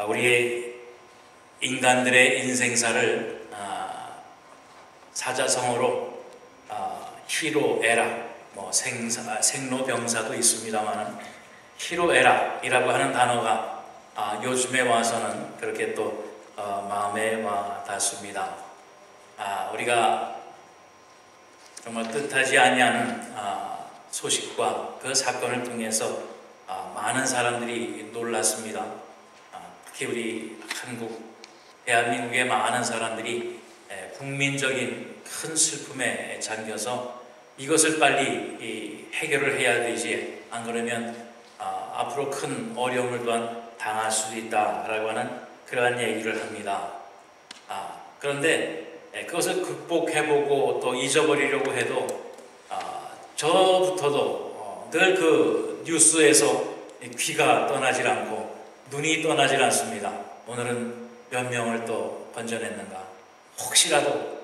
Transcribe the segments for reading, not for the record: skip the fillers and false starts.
우리의 인간들의 인생사를 사자성어로 희로애락, 생로병사도 있습니다만 희로애락이라고 하는 단어가 요즘에 와서는 그렇게 또 마음에 와 닿습니다. 우리가 정말 뜻하지 아니하는 소식과 그 사건을 통해서 많은 사람들이 놀랐습니다. 특히 우리 한국, 대한민국의 많은 사람들이 국민적인 큰 슬픔에 잠겨서 이것을 빨리 해결을 해야 되지, 안 그러면 앞으로 큰 어려움을 또한 당할 수도 있다라고 하는 그러한 얘기를 합니다. 그런데 그것을 극복해보고 또 잊어버리려고 해도 저부터도 늘 그 뉴스에서 귀가 떠나질 않고 눈이 떠나질 않습니다. 오늘은 몇 명을 또 건져냈는가, 혹시라도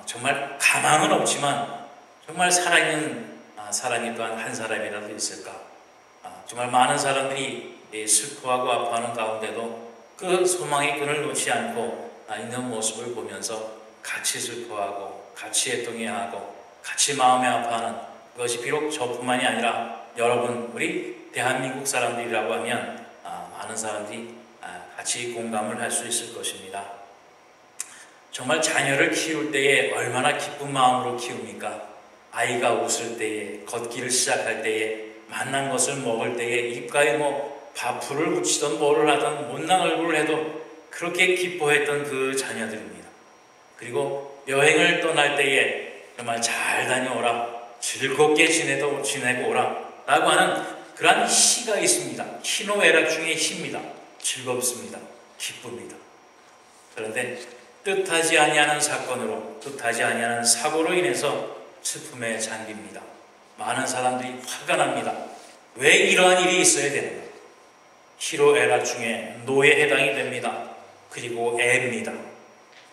정말 가망은 없지만 정말 살아있는 사람이 또한 한 사람이라도 있을까. 정말 많은 사람들이 슬퍼하고 아파하는 가운데도 그 소망의 끈을 놓지 않고 있는 모습을 보면서 같이 슬퍼하고 같이 애통해하고 같이 마음에 아파하는, 그것이 비록 저뿐만이 아니라 여러분, 우리 대한민국 사람들이라고 하면 많은 사람들이 같이 공감을 할 수 있을 것입니다. 정말 자녀를 키울 때에 얼마나 기쁜 마음으로 키웁니까? 아이가 웃을 때에, 걷기를 시작할 때에, 만난 것을 먹을 때에, 입가에 밥풀을 붙이던 뭐를 하던 못난 얼굴을 해도 그렇게 기뻐했던 그 자녀들입니다. 그리고 여행을 떠날 때에 정말 잘 다녀오라, 즐겁게 지내고 오라 라고 하는 그러한 시가 있습니다. 희노애락 중에 희입니다. 즐겁습니다. 기쁩니다. 그런데 뜻하지 아니하는 사건으로, 뜻하지 아니하는 사고로 인해서 슬픔에 잠깁니다. 많은 사람들이 화가 납니다. 왜 이러한 일이 있어야 되는가? 희로애락 중에 노에 해당이 됩니다. 그리고 애입니다.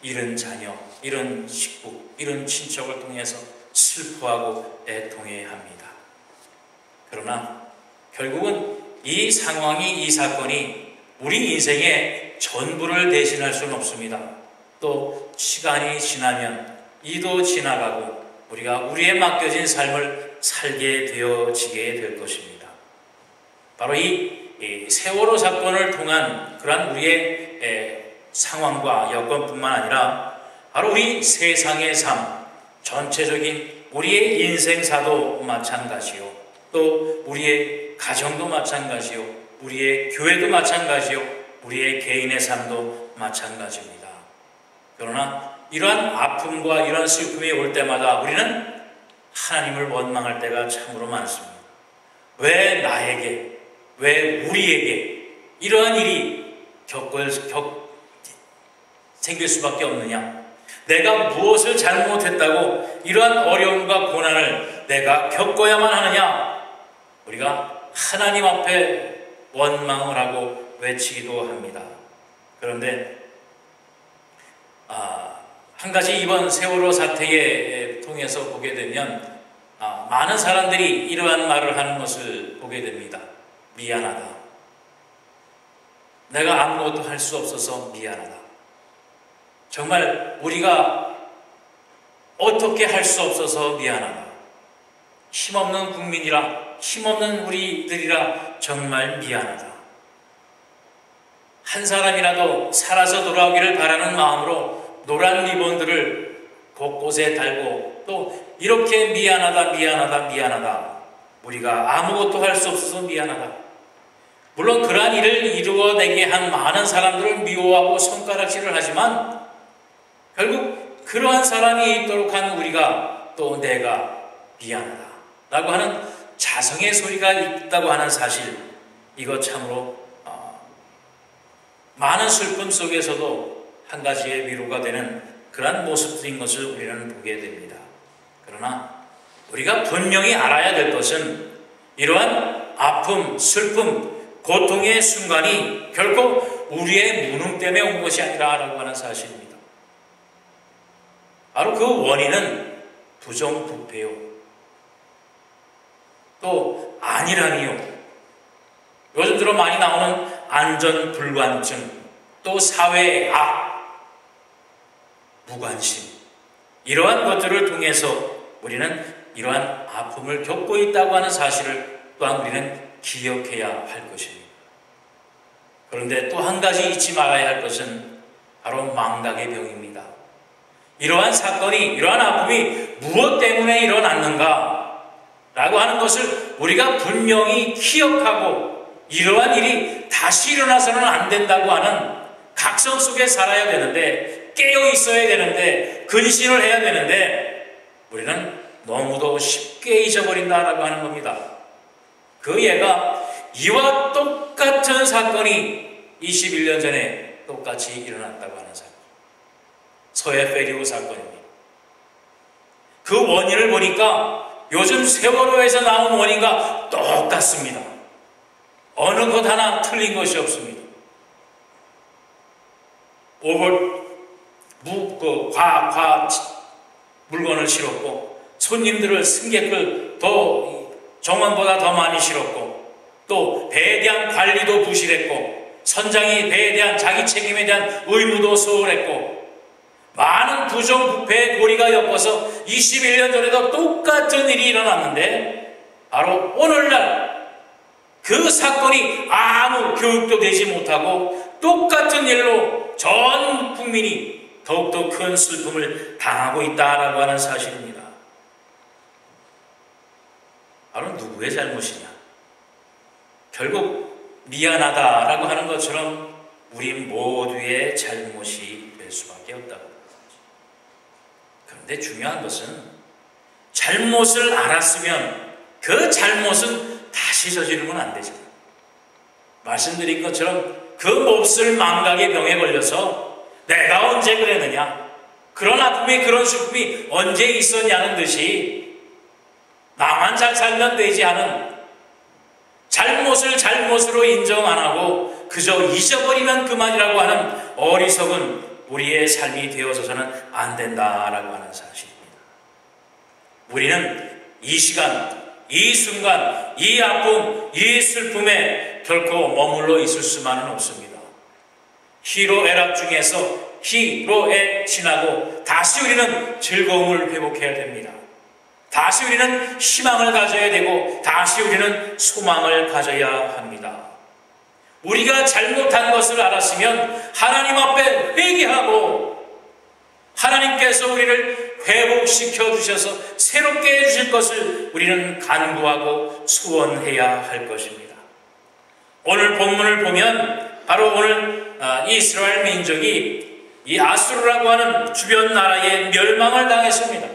잃은 자녀, 잃은 식구, 잃은 친척을 통해서 슬퍼하고 애통해야 합니다. 그러나 결국은 이 상황이, 이 사건이 우리 인생의 전부를 대신할 수는 없습니다. 또 시간이 지나면 이도 지나가고 우리가 우리에 맡겨진 삶을 살게 되어지게 될 것입니다. 바로 이 세월호 사건을 통한 그러한 우리의 상황과 여건뿐만 아니라 바로 우리 세상의 삶, 전체적인 우리의 인생사도 마찬가지요, 또 우리의 가정도 마찬가지요, 우리의 교회도 마찬가지요, 우리의 개인의 삶도 마찬가지입니다. 그러나 이러한 아픔과 이러한 슬픔이 올 때마다 우리는 하나님을 원망할 때가 참으로 많습니다. 왜 나에게, 왜 우리에게 이러한 일이 생길 수밖에 없느냐? 내가 무엇을 잘못했다고 이러한 어려움과 고난을 내가 겪어야만 하느냐? 우리가 하나님 앞에 원망을 하고 외치기도 합니다. 그런데 한 가지 이번 세월호 사태에 통해서 보게 되면 많은 사람들이 이러한 말을 하는 것을 보게 됩니다. 미안하다. 내가 아무것도 할 수 없어서 미안하다. 정말 우리가 어떻게 할 수 없어서 미안하다. 힘없는 국민이라, 힘없는 우리들이라 정말 미안하다. 한 사람이라도 살아서 돌아오기를 바라는 마음으로 노란 리본들을 곳곳에 달고 또 이렇게 미안하다, 미안하다, 미안하다. 우리가 아무것도 할 수 없어서 미안하다. 물론 그러한 일을 이루어내게 한 많은 사람들을 미워하고 손가락질을 하지만 결국 그러한 사람이 있도록 한 우리가 또 내가 미안하다 라고 하는 자성의 소리가 있다고 하는 사실, 이거 참으로 많은 슬픔 속에서도 한 가지의 위로가 되는 그러한 모습들인 것을 우리는 보게 됩니다. 그러나 우리가 분명히 알아야 될 것은 이러한 아픔, 슬픔, 고통의 순간이 결코 우리의 무능 때문에 온 것이 아니라라고 하는 사실입니다. 바로 그 원인은 부정부패요, 또 안일함이요, 요즘 들어 많이 나오는 안전불감증, 또 사회의 악, 무관심, 이러한 것들을 통해서 우리는 이러한 아픔을 겪고 있다고 하는 사실을 또한 우리는 기억해야 할 것입니다. 그런데 또 한 가지 잊지 말아야 할 것은 바로 망각의 병입니다. 이러한 사건이, 이러한 아픔이 무엇 때문에 일어났는가 라고 하는 것을 우리가 분명히 기억하고 이러한 일이 다시 일어나서는 안 된다고 하는 각성 속에 살아야 되는데, 깨어 있어야 되는데, 근신을 해야 되는데 우리는 너무도 쉽게 잊어버린다라고 하는 겁니다. 그 예가 이와 똑같은 사건이 21년 전에 똑같이 일어났다고 하는 사건, 서해 페리우 사건입니다. 그 원인을 보니까 요즘 세월호에서 나온 원인과 똑같습니다. 어느 것 하나 틀린 것이 없습니다. 물건을 실었고, 손님들을, 승객을 정원보다 더 많이 실었고, 또 배에 대한 관리도 부실했고, 선장이 배에 대한 자기 책임에 대한 의무도 소홀했고, 많은 부정부패의 고리가 엮어서 21년 전에도 똑같은 일이 일어났는데, 바로 오늘날 그 사건이 아무 교육도 되지 못하고 똑같은 일로 전 국민이 더욱더 큰 슬픔을 당하고 있다라고 하는 사실입니다. 바로 누구의 잘못이냐? 결국 미안하다라고 하는 것처럼 우리 모두의 잘못이 될 수밖에 없다고. 그런데 중요한 것은 잘못을 알았으면 그 잘못은 다시 저지르면 안 되죠. 말씀드린 것처럼 그 몹쓸 망각의 병에 걸려서 내가 언제 그랬느냐, 그런 아픔이, 그런 슬픔이 언제 있었냐는 듯이 나만 잘 살면 되지 하는, 잘못을 잘못으로 인정 안 하고 그저 잊어버리면 그만이라고 하는 어리석은 우리의 삶이 되어서는 안 된다라고 하는 사실입니다. 우리는 이 시간, 이 순간, 이 아픔, 이 슬픔에 결코 머물러 있을 수만은 없습니다. 희로애락 중에서 희로애 지나고 다시 우리는 즐거움을 회복해야 됩니다. 다시 우리는 희망을 가져야 되고 다시 우리는 소망을 가져야 합니다. 우리가 잘못한 것을 알았으면 하나님 앞에 회개하고 하나님께서 우리를 회복시켜 주셔서 새롭게 해주실 것을 우리는 간구하고 소원해야 할 것입니다. 오늘 본문을 보면 바로 오늘 이스라엘 민족이 이 아수르라고 하는 주변 나라에 멸망을 당했습니다.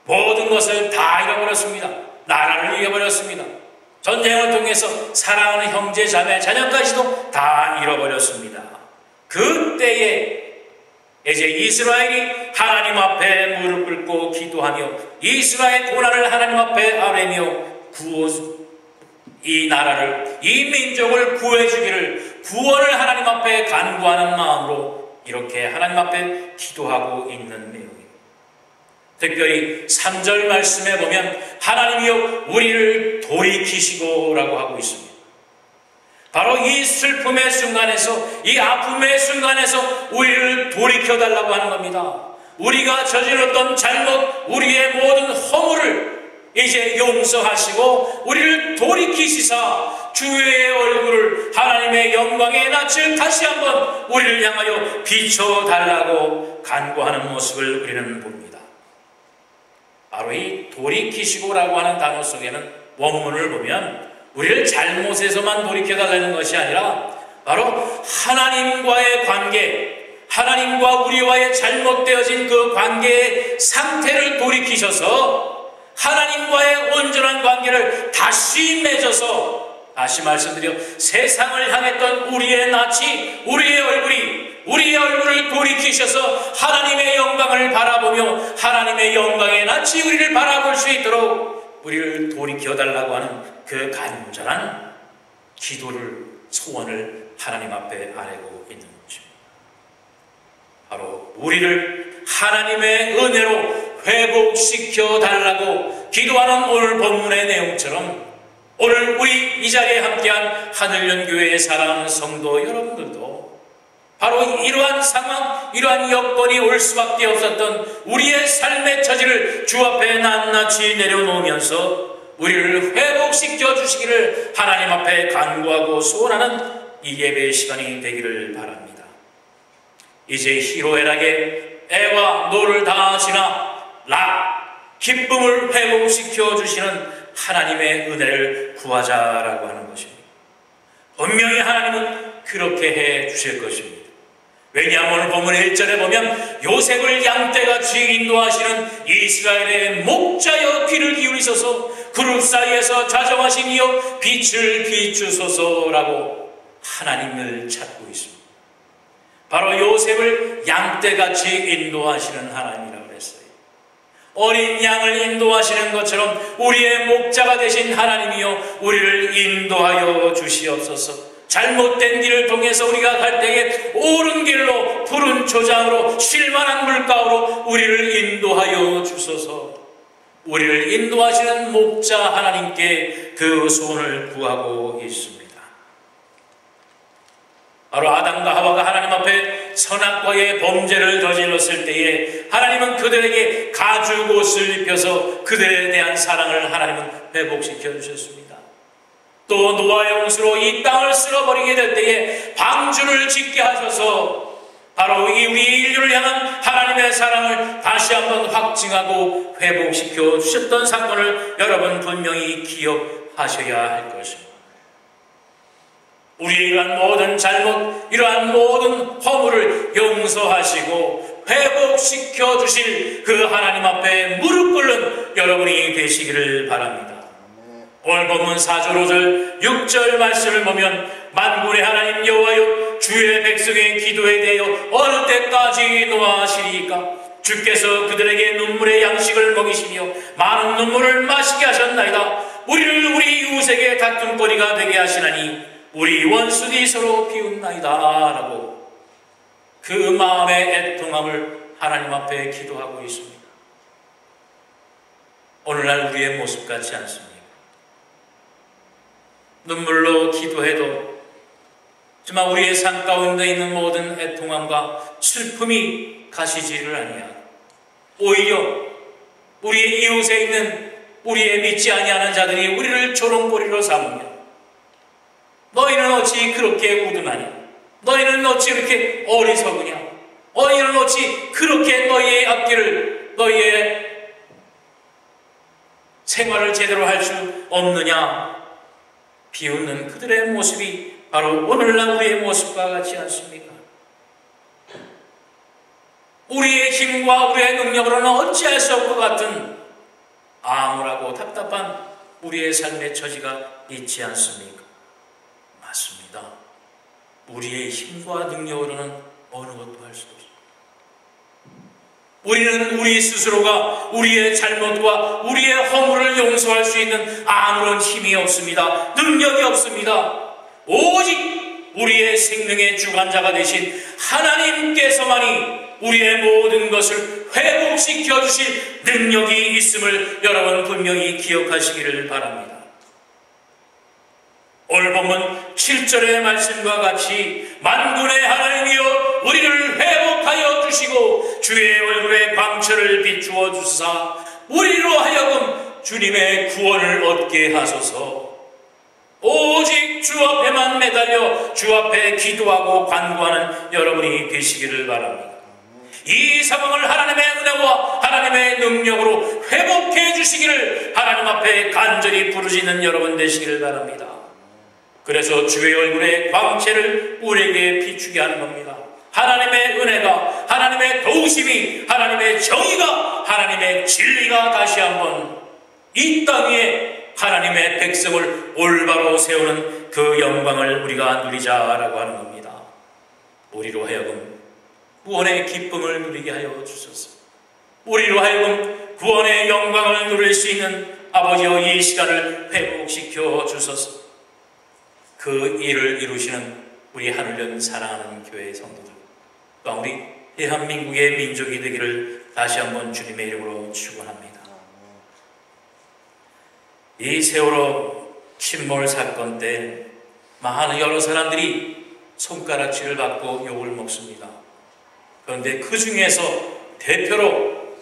모든 것을 다 잃어버렸습니다. 나라를 잃어버렸습니다. 전쟁을 통해서 사랑하는 형제, 자매, 자녀까지도 다 잃어버렸습니다. 그때에 이제 이스라엘이 하나님 앞에 무릎 꿇고 기도하며 이스라엘 고난을 하나님 앞에 아뢰며 이 나라를, 이 민족을 구해주기를, 구원을 하나님 앞에 간구하는 마음으로 이렇게 하나님 앞에 기도하고 있는 내용입니다. 특별히 3절 말씀에 보면 하나님이여 우리를 돌이키시고 라고 하고 있습니다. 바로 이 슬픔의 순간에서, 이 아픔의 순간에서 우리를 돌이켜달라고 하는 겁니다. 우리가 저질렀던 잘못, 우리의 모든 허물을 이제 용서하시고 우리를 돌이키시사 주의 얼굴을, 하나님의 영광의 낯을 다시 한번 우리를 향하여 비춰달라고 간구하는 모습을 우리는 봅니다. 바로 이 돌이키시고라고 하는 단어 속에는 원문을 보면 우리를 잘못에서만 돌이켜달라는 것이 아니라 바로 하나님과의 관계, 하나님과 우리와의 잘못되어진 그 관계의 상태를 돌이키셔서 하나님과의 온전한 관계를 다시 맺어서, 다시 말씀드려 세상을 향했던 우리의 낯이, 우리의 얼굴을 돌이키셔서 하나님의 영광을 바라보며 하나님의 영광의 낯이 우리를 바라볼 수 있도록 우리를 돌이켜달라고 하는 그 간절한 기도를, 소원을 하나님 앞에 아뢰고 있는 것입니다. 바로 우리를 하나님의 은혜로 회복시켜 달라고 기도하는 오늘 본문의 내용처럼 오늘 우리 이 자리에 함께한 하늘연교회의 사랑하는 성도 여러분들도 바로 이러한 상황, 이러한 여건이 올 수밖에 없었던 우리의 삶의 처지를 주 앞에 낱낱이 내려놓으면서 우리를 회복시켜 주시기를 하나님 앞에 간구하고 소원하는 이 예배의 시간이 되기를 바랍니다. 이제 희로애락의 애와 노를 다 지나 기쁨을 회복시켜 주시는 하나님의 은혜를 구하자라고 하는 것입니다. 분명히 하나님은 그렇게 해 주실 것입니다. 왜냐하면 본문 1절에 보면 요셉을 양떼같이 인도하시는 이스라엘의 목자여 귀를 기울이소서, 그룹 사이에서 자정하신 이여 빛을 비추소서라고 하나님을 찾고 있습니다. 바로 요셉을 양떼같이 인도하시는 하나님이라고 했어요. 어린 양을 인도하시는 것처럼 우리의 목자가 되신 하나님이여 우리를 인도하여 주시옵소서. 잘못된 길을 통해서 우리가 갈 때에 옳은 길로 푸른 초장으로 쉴만한 물가로 우리를 인도하여 주소서. 우리를 인도하시는 목자 하나님께 그 소원을 구하고 있습니다. 바로 아담과 하와가 하나님 앞에 선악과의 범죄를 저질렀을 때에 하나님은 그들에게 가죽옷을 입혀서 그들에 대한 사랑을 하나님은 회복시켜 주셨습니다. 또 노아의 홍수로 이 땅을 쓸어버리게 될 때에 방주를 짓게 하셔서 바로 이 우리 인류를 향한 하나님의 사랑을 다시 한번 확증하고 회복시켜 주셨던 사건을 여러분 분명히 기억하셔야 할 것입니다. 우리의 이러한 모든 잘못, 이러한 모든 허물을 용서하시고 회복시켜 주실 그 하나님 앞에 무릎 꿇는 여러분이 되시기를 바랍니다. 오늘 본문 4절 5절 6절 말씀을 보면 만군의 하나님 여호와여 주의 백성의 기도에 대하여 어느 때까지 노하시리이까? 주께서 그들에게 눈물의 양식을 먹이시며 많은 눈물을 마시게 하셨나이다. 우리를 우리 이웃에게 다툼거리가 되게 하시나니 우리 원수들이 서로 비웃나이다 라고 그 마음의 애통함을 하나님 앞에 기도하고 있습니다. 오늘날 우리의 모습 같지 않습니까? 눈물로 기도해도 정말 우리의 삶 가운데 있는 모든 애통함과 슬픔이 가시지를 아니하고 오히려 우리의 이웃에 있는 우리의 믿지 아니하는 자들이 우리를 조롱거리로 삼으며 너희는 어찌 그렇게 우둔하냐? 너희는 어찌 그렇게 어리석으냐? 너희는 어찌 그렇게 너희의 앞길을 너희의 생활을 제대로 할 수 없느냐? 비웃는 그들의 모습이 바로 오늘날 우리의 모습과 같지 않습니까? 우리의 힘과 우리의 능력으로는 어찌할 수 없을 것 같은 암울하고 답답한 우리의 삶의 처지가 있지 않습니까? 맞습니다. 우리의 힘과 능력으로는 어느 것도 할 수 없습니다. 우리는 우리 스스로가 우리의 잘못과 우리의 허물을 용서할 수 있는 아무런 힘이 없습니다. 능력이 없습니다. 오직 우리의 생명의 주관자가 되신 하나님께서만이 우리의 모든 것을 회복시켜 주실 능력이 있음을 여러분 분명히 기억하시기를 바랍니다. 오늘 본문 7절의 말씀과 같이 만군의 하나님이여 우리를 회복하여 주시고 주의 얼굴에 광채를 비추어 주사 우리로 하여금 주님의 구원을 얻게 하소서. 오직 주 앞에만 매달려 주 앞에 기도하고 간구하는 여러분이 되시기를 바랍니다. 이 상황을 하나님의 은혜와 하나님의 능력으로 회복해 주시기를 하나님 앞에 간절히 부르짖는 여러분 되시기를 바랍니다. 그래서 주의 얼굴에 광채를 우리에게 비추게 하는 겁니다. 하나님의 은혜가, 하나님의 도우심이, 하나님의 정의가, 하나님의 진리가 다시 한번 이 땅 위에 하나님의 백성을 올바로 세우는 그 영광을 우리가 누리자라고 하는 겁니다. 우리로 하여금 구원의 기쁨을 누리게 하여 주소서. 우리로 하여금 구원의 영광을 누릴 수 있는 아버지여 이 시간을 회복시켜 주소서. 그 일을 이루시는 우리 하늘연 사랑하는 교회의 성도들, 또 우리 대한민국의 민족이 되기를 다시 한번 주님의 이름으로 축원합니다. 이 세월호 침몰 사건 때 많은 여러 사람들이 손가락질을 받고 욕을 먹습니다. 그런데 그 중에서 대표로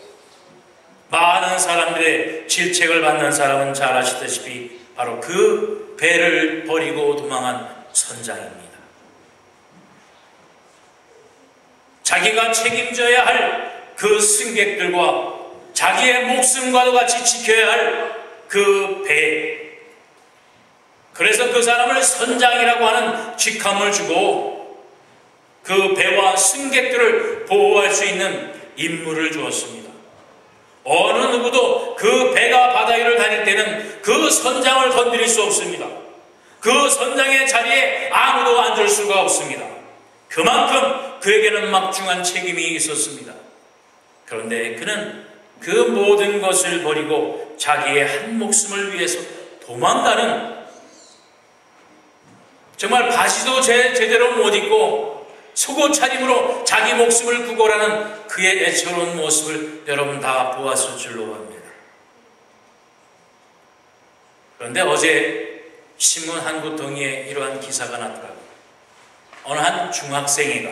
많은 사람들의 질책을 받는 사람은 잘 아시다시피 바로 그 배를 버리고 도망한 선장입니다. 자기가 책임져야 할 그 승객들과 자기의 목숨과도 같이 지켜야 할 그 배, 그래서 그 사람을 선장이라고 하는 직함을 주고 그 배와 승객들을 보호할 수 있는 임무를 주었습니다. 어느 누구도 그 배가 바다 위를 다닐 때는 그 선장을 건드릴 수 없습니다. 그 선장의 자리에 아무도 앉을 수가 없습니다. 그만큼 그에게는 막중한 책임이 있었습니다. 그런데 그는 그 모든 것을 버리고 자기의 한 목숨을 위해서 도망가는, 정말 바지도 제대로 못 입고 속옷 차림으로 자기 목숨을 구걸하는 그의 애처로운 모습을 여러분 다 보았을 줄로 압니다. 그런데 어제 신문 한 구덩이에 이러한 기사가 났더라고요. 어느 한 중학생이가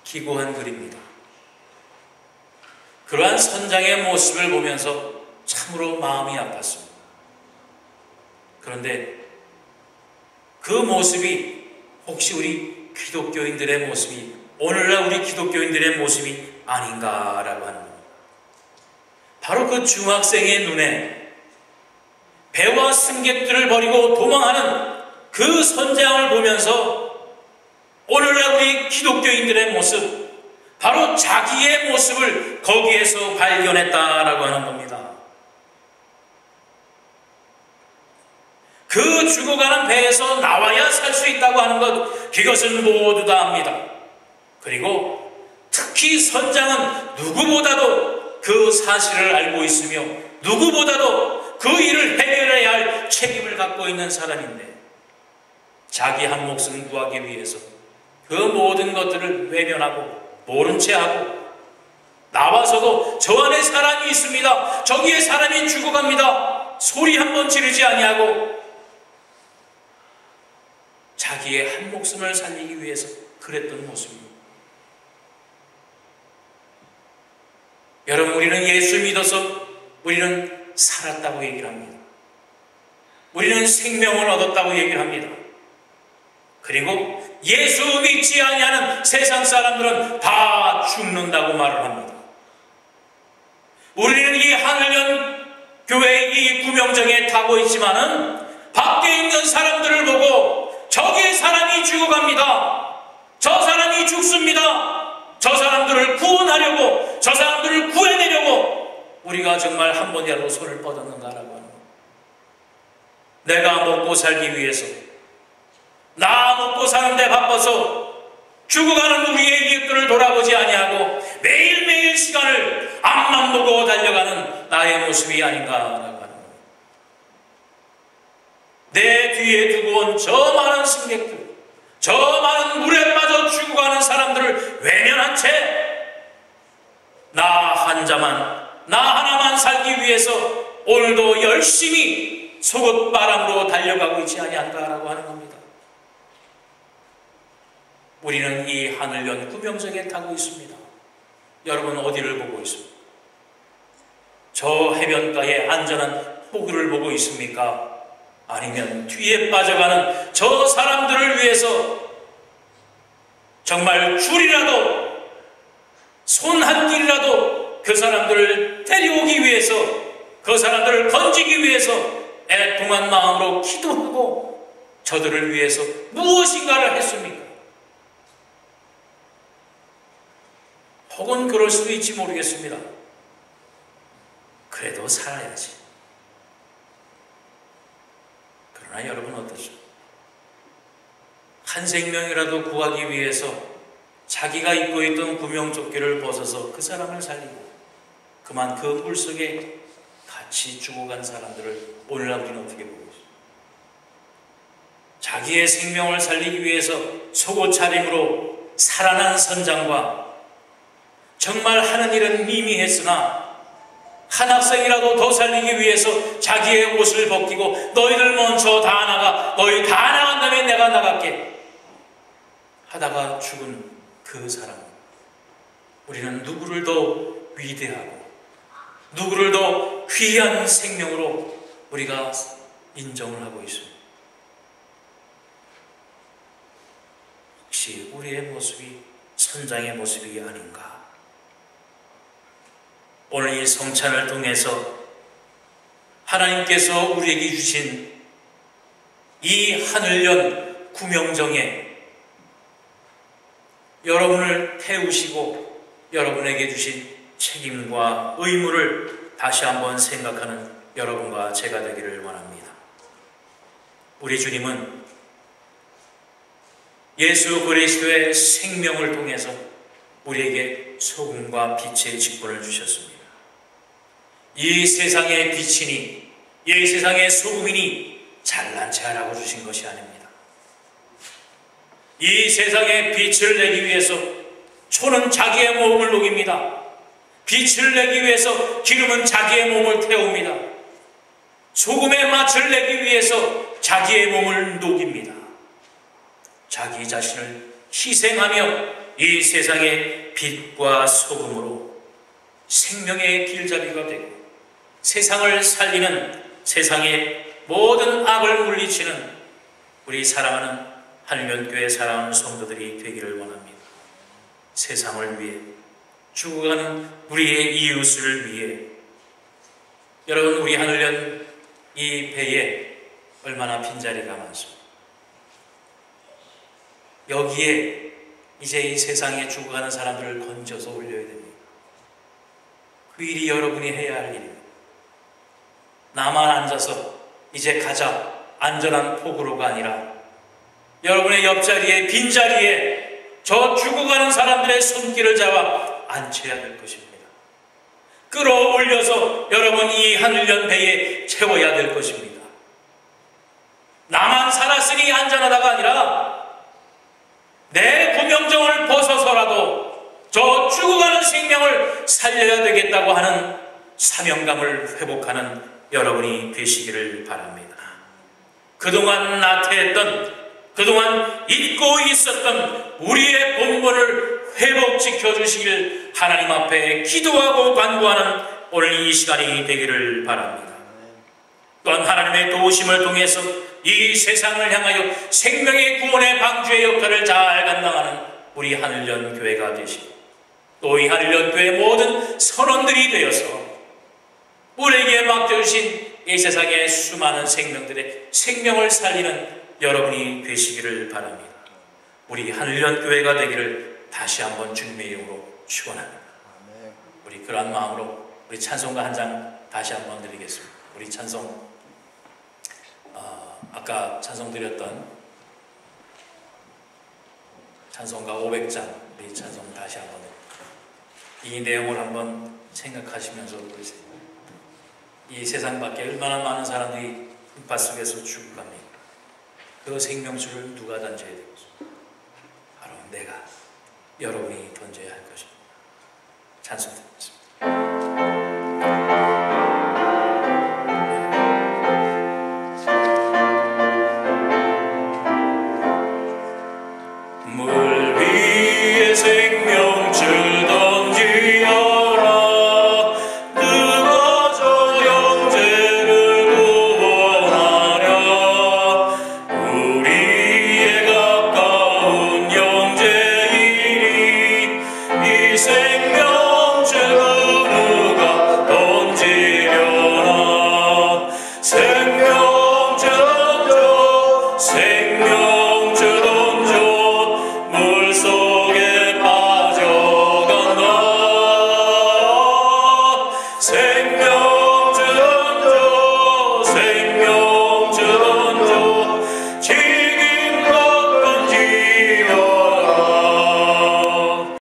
기고한 글입니다. 그러한 선장의 모습을 보면서 참으로 마음이 아팠습니다. 그런데 그 모습이 혹시 우리 기독교인들의 모습이, 오늘날 우리 기독교인들의 모습이 아닌가라고 하는 겁니다. 바로 그 중학생의 눈에 배와 승객들을 버리고 도망하는 그 선장을 보면서 오늘날 우리 기독교인들의 모습, 바로 자기의 모습을 거기에서 발견했다라고 하는 겁니다. 그 죽어가는 배에서 나와야 살 수 있다고 하는 것, 그것은 모두 다 압니다. 그리고 특히 선장은 누구보다도 그 사실을 알고 있으며 누구보다도 그 일을 해결해야 할 책임을 갖고 있는 사람인데, 자기 한 목숨 구하기 위해서 그 모든 것들을 외면하고 모른 채 하고, 나와서도 저 안에 사람이 있습니다, 저기에 사람이 죽어갑니다, 소리 한번 지르지 아니하고 자기의 한 목숨을 살리기 위해서 그랬던 모습입니다. 여러분, 우리는 예수 믿어서 우리는 살았다고 얘기를 합니다. 우리는 생명을 얻었다고 얘기를 합니다. 그리고 예수 믿지 아니하는 세상 사람들은 다 죽는다고 말을 합니다. 우리는 이 하늘연 교회의 이 구명정에 타고 있지만은 밖에 있는 사람들을 보고 저기에 사람이 죽어갑니다, 저 사람이 죽습니다, 저 사람들을 구원하려고, 저 사람들을 구해내려고 우리가 정말 한 번이라도 손을 뻗었는가라고 하는 거예요. 내가 먹고 살기 위해서, 나 먹고 사는데 바빠서 죽어가는 우리의 이웃들을 돌아보지 아니하고 매일매일 시간을 앞만 보고 달려가는 나의 모습이 아닌가라고 하는 거예요. 내 뒤에 두고 온 저 많은 승객들, 저 많은 물에 빠져 죽어가는 사람들을 외면한 채 나 하나만 살기 위해서 오늘도 열심히 속옷바람으로 달려가고 있지 아니한가라고 하는 겁니다. 우리는 이 하늘연 구명정에 타고 있습니다. 여러분 어디를 보고 있습니까? 저 해변가의 안전한 호구를 보고 있습니까? 아니면 뒤에 빠져가는 저 사람들을 위해서 정말 줄이라도, 손 한 길이라도 그 사람들을 데려오기 위해서, 그 사람들을 건지기 위해서 애통한 마음으로 기도하고 저들을 위해서 무엇인가를 했습니까? 혹은 그럴 수도 있지 모르겠습니다. 그래도 살아야지. 그러나 여러분 어떠죠? 한 생명이라도 구하기 위해서 자기가 입고 있던 구명조끼를 벗어서 그 사람을 살리고 그만 그 물속에 같이 죽어간 사람들을 오늘날 우리는 어떻게 보고 있습니까? 자기의 생명을 살리기 위해서 속옷 차림으로 살아난 선장과 정말 하는 일은 미미했으나 한 학생이라도 더 살리기 위해서 자기의 옷을 벗기고 너희들 먼저 다 나가, 너희 다 나간 다음에 내가 나갈게, 하다가 죽은 그 사람, 우리는 누구를 더 위대하고 누구를 더 귀한 생명으로 우리가 인정을 하고 있습니다. 혹시 우리의 모습이 선장의 모습이 아닌가? 오늘 이 성찬을 통해서 하나님께서 우리에게 주신 이 하늘연 구명정에 여러분을 태우시고 여러분에게 주신 책임과 의무를 다시 한번 생각하는 여러분과 제가 되기를 원합니다. 우리 주님은 예수 그리스도의 생명을 통해서 우리에게 소금과 빛의 직분을 주셨습니다. 이 세상의 빛이니 이 세상의 소금이니 잘난 체 하라고 주신 것이 아닙니다. 이 세상의 빛을 내기 위해서 초는 자기의 몸을 녹입니다. 빛을 내기 위해서 기름은 자기의 몸을 태웁니다. 소금의 맛을 내기 위해서 자기의 몸을 녹입니다. 자기 자신을 희생하며 이 세상의 빛과 소금으로 생명의 길잡이가 되고 세상을 살리는, 세상의 모든 악을 물리치는 우리 사랑하는 하늘연교회 사랑하는 성도들이 되기를 원합니다. 세상을 위해 죽어가는 우리의 이웃을 위해. 여러분, 우리 하늘연 이 배에 얼마나 빈자리가 많습니다. 여기에 이제 이 세상에 죽어가는 사람들을 건져서 올려야 됩니다. 그 일이 여러분이 해야 할 일입니다. 나만 앉아서 이제 가자, 안전한 폭으로가 아니라 여러분의 옆자리에, 빈자리에 저 죽어가는 사람들의 손길을 잡아 앉혀야 될 것입니다. 끌어올려서 여러분 이 하늘연 배에 채워야 될 것입니다. 나만 살았으니 안전하다가 아니라 내 구명정을 벗어서라도 저 죽어가는 생명을 살려야 되겠다고 하는 사명감을 회복하는 여러분이 되시기를 바랍니다. 그동안 나태했던, 그동안 잊고 있었던 우리의 본분을 회복시켜 주시길 하나님 앞에 기도하고 간구하는 오늘 이 시간이 되기를 바랍니다. 또한 하나님의 도우심을 통해서 이 세상을 향하여 생명의 구원의 방주의 역할을 잘 감당하는 우리 하늘연 교회가 되시고 또 이 하늘연 교회 모든 선원들이 되어서 우리에게 맡겨주신 이 세상의 수많은 생명들의 생명을 살리는 여러분이 되시기를 바랍니다. 우리 하늘연 교회가 되기를 다시 한번 주님의 이름으로 축원합니다. 우리 그러한 마음으로 우리 찬송가 한 장 다시 한번 드리겠습니다. 우리 찬송, 아까 찬송 드렸던 찬송가 500장 우리 찬송 다시 한번 이 내용을 한번 생각하시면서 보세요. 이 세상 밖에 얼마나 많은 사람들이 흙밭 속에서 죽어갑니다. 그 생명수를 누가 던져야 되겠습니까? 바로 내가, 여러분이 던져야 할 것입니다. 찬송 드립니다.